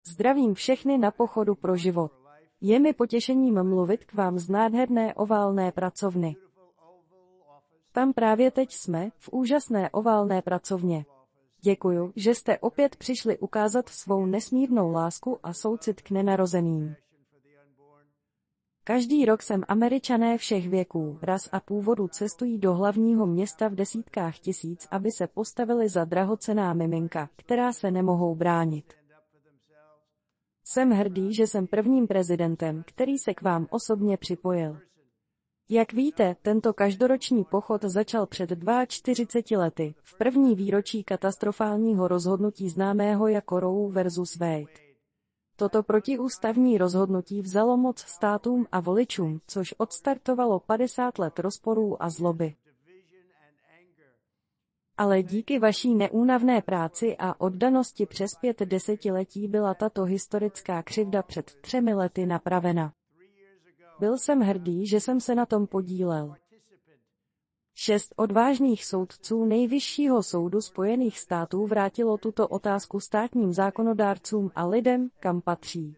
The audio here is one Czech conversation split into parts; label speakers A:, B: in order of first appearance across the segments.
A: Zdravím všechny na pochodu pro život. Je mi potěšením mluvit k vám z nádherné oválné pracovny. Tam právě teď jsme, v úžasné oválné pracovně. Děkuju, že jste opět přišli ukázat svou nesmírnou lásku a soucit k nenarozeným. Každý rok sem Američané všech věků, ras a původu cestují do hlavního města v desítkách tisíc, aby se postavili za drahocenná miminka, která se nemohou bránit. Jsem hrdý, že jsem prvním prezidentem, který se k vám osobně připojil. Jak víte, tento každoroční pochod začal před 42 lety, v první výročí katastrofálního rozhodnutí známého jako Roe versus Wade. Toto protiústavní rozhodnutí vzalo moc státům a voličům, což odstartovalo 50 let rozporů a zloby. Ale díky vaší neúnavné práci a oddanosti přes 5 desetiletí byla tato historická křivda před 3 lety napravena. Byl jsem hrdý, že jsem se na tom podílel. 6 odvážných soudců Nejvyššího soudu Spojených států vrátilo tuto otázku státním zákonodárcům a lidem, kam patří.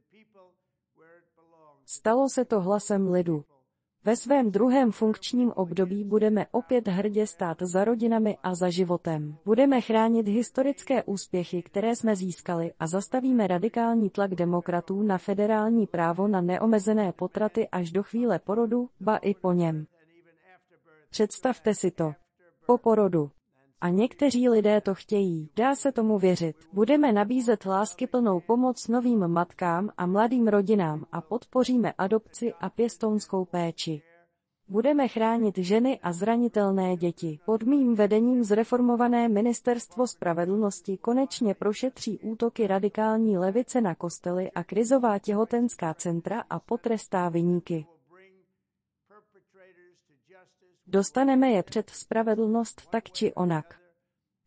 A: Stalo se to hlasem lidu. Ve svém druhém funkčním období budeme opět hrdě stát za rodinami a za životem. Budeme chránit historické úspěchy, které jsme získali, a zastavíme radikální tlak demokratů na federální právo na neomezené potraty až do chvíle porodu, ba i po něm. Představte si to. Po porodu. A někteří lidé to chtějí, dá se tomu věřit. Budeme nabízet láskyplnou pomoc novým matkám a mladým rodinám a podpoříme adopci a pěstounskou péči. Budeme chránit ženy a zranitelné děti. Pod mým vedením zreformované Ministerstvo spravedlnosti konečně prošetří útoky radikální levice na kostely a krizová těhotenská centra a potrestá viníky. Dostaneme je před spravedlnost tak či onak.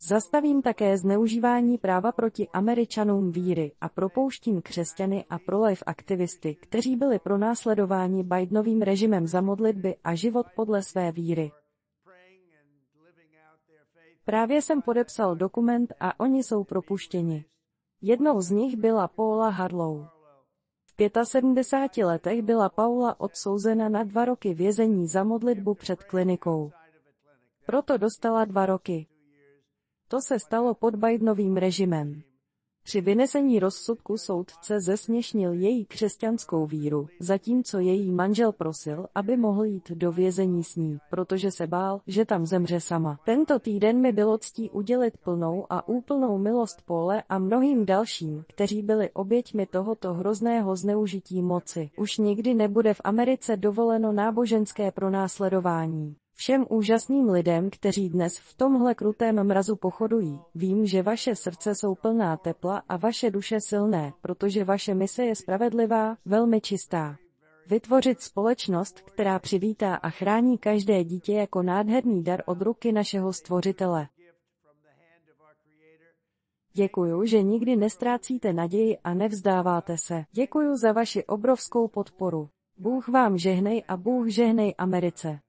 A: Zastavím také zneužívání práva proti Američanům víry a propouštím křesťany a pro-life aktivisty, kteří byli pronásledováni Bidenovým režimem za modlitby a život podle své víry. Právě jsem podepsal dokument a oni jsou propuštěni. Jednou z nich byla Paula Harlow. V 75 letech byla Paula odsouzena na 2 roky vězení za modlitbu před klinikou. Proto dostala 2 roky. To se stalo pod Bidenovým režimem. Při vynesení rozsudku soudce zesměšnil její křesťanskou víru, zatímco její manžel prosil, aby mohl jít do vězení s ní, protože se bál, že tam zemře sama. Tento týden mi bylo ctí udělit plnou a úplnou milost Paule a mnohým dalším, kteří byli oběťmi tohoto hrozného zneužití moci. Už nikdy nebude v Americe dovoleno náboženské pronásledování. Všem úžasným lidem, kteří dnes v tomhle krutém mrazu pochodují, vím, že vaše srdce jsou plná tepla a vaše duše silné, protože vaše mise je spravedlivá, velmi čistá. Vytvořit společnost, která přivítá a chrání každé dítě jako nádherný dar od ruky našeho Stvořitele. Děkuju, že nikdy nestrácíte naději a nevzdáváte se. Děkuju za vaši obrovskou podporu. Bůh vám žehnej a Bůh žehnej Americe.